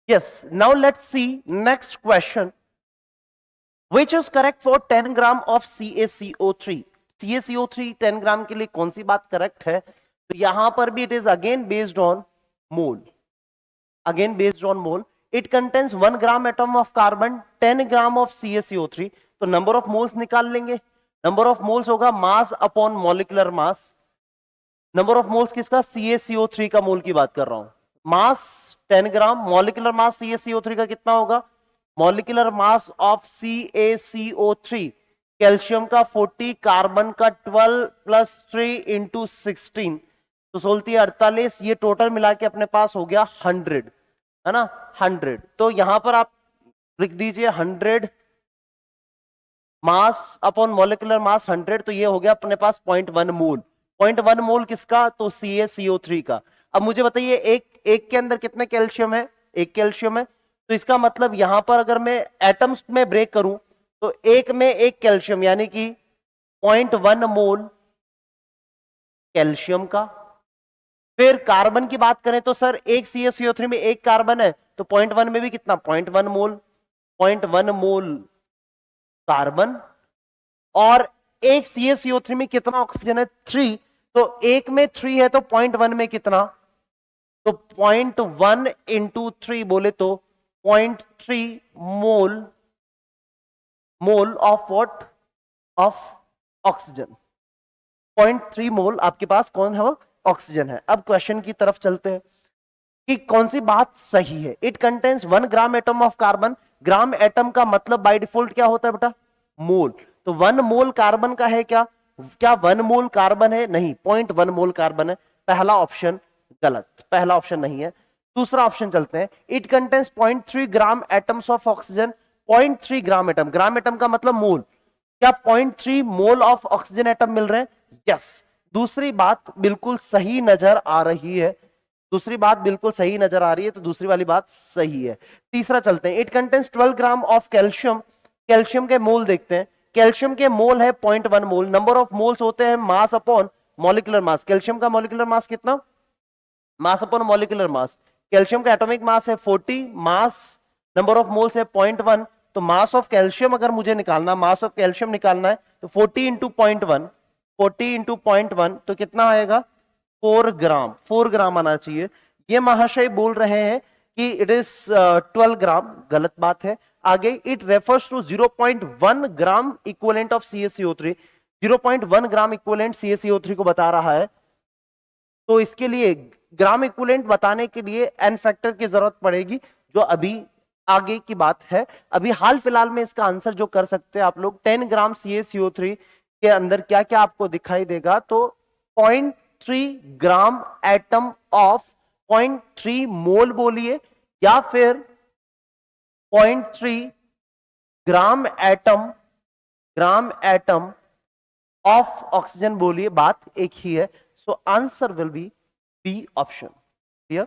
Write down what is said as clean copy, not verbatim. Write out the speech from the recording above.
Yes, now let's see next question. Which is correct for 10 gram of CaCO3? CaCO3 10 ग्राम के लिए कौन सी बात correct है? तो यहां पर भी it is again based on mole, again based on mole. It contains 1 gram atom of carbon, 10 gram of CaCO3. तो नंबर ऑफ मोल्स निकाल लेंगे. नंबर ऑफ मोल्स होगा mass upon molecular mass. Number of moles किसका? CaCO3 का मोल की बात कर रहा हूं. मास 10 ग्राम, मॉलिक्यूलर मास CaCO3 का कितना होगा? Molecular mass of CaCO3 calcium का 40, कार्बन का 12 प्लस 3 इंटू 16 तो 16 48. ये टोटल मिला के अपने पास हो गया 100, है ना, 100. तो यहां पर आप लिख दीजिए 100 मास अपॉन मॉलिक्यूलर मास 100. तो ये हो गया अपने पास 0.1 मोल. 0.1 मोल किसका? तो CaCO3 का. अब मुझे बताइए एक के अंदर कितने कैल्शियम है? एक कैल्शियम है. तो इसका मतलब यहां पर अगर मैं एटम्स में ब्रेक करूं तो एक में एक कैल्शियम यानी कि 0.1 मोल कैल्शियम का. फिर कार्बन की बात करें तो सर एक CaCO3 में एक कार्बन है तो 0.1 में भी कितना? 0.1 मोल. 0.1 मोल कार्बन. और एक CaCO3 में कितना ऑक्सीजन है? 3. तो एक में 3 है तो 0.1 में कितना? तो 0.1 इंटू 3 बोले तो 0.3 mole, mole of what? Of oxygen. 0.3 mole आपके पास कौन है? वो ऑक्सीजन है. अब क्वेश्चन की तरफ चलते हैं कि कौन सी बात सही है. It contains 1 gram atom of carbon. Gram atom का मतलब बाय डिफॉल्ट क्या होता है बेटा? मोल. तो 1 मोल कार्बन का है क्या? क्या 1 मोल कार्बन है? नहीं, 0.1 मोल कार्बन है. पहला ऑप्शन गलत, पहला ऑप्शन नहीं है. दूसरा ऑप्शन चलते हैं. It contains 0.3 gram atoms of oxygen. 0.3 gram atom, gram atom का मतलब मोल. क्या 0.3 मोल ऑफ ऑक्सीजन एटम मिल रहे हैं? यस. दूसरी बात बिल्कुल सही नजर आ रही है. दूसरी बात बिल्कुल सही नजर आ रही है, तो दूसरी वाली बात सही है. तीसरा चलते हैं. It contains 12 gram of calcium. Calcium के मोल देखते हैं. कैल्शियम के मोल है 0.1 मोल. नंबर ऑफ मोल्स होते हैं mass upon molecular mass. Calcium का मॉलिक्यूलर मास कितना? Mass upon molecular mass. Calcium का एटॉमिक मास है 40, मास नंबर ऑफ मोल्स है 0.1. तो मास ऑफ कैल्शियम अगर मुझे निकालना, मास ऑफ कैल्शियम निकालना है तो 40 इंटू 0.1, 40 इंटू 0.1 तो कितना आएगा? 4 ग्राम. 4 ग्राम आना चाहिए. ये महाशय बोल रहे हैं कि इट इज 12 ग्राम. गलत बात है. आगे it refers to 0.1 gram equivalent of CaCO3. 0.1 gram equivalent CaCO3 को बता रहा है. तो इसके लिए ग्राम इक्विवेलेंट बताने के लिए एन फैक्टर की जरूरत पड़ेगी, जो अभी आगे की बात है. अभी हाल फिलहाल में इसका आंसर जो कर सकते हैं आप लोग, 10 ग्राम CaCO3 के अंदर क्या क्या आपको दिखाई देगा? तो 0.3 ग्राम एटम ऑफ 0.3 मोल बोलिए, या फिर 0.3 ग्राम एटम ऑफ ऑक्सीजन बोलिए, बात एक ही है. So answer will be B option. Clear?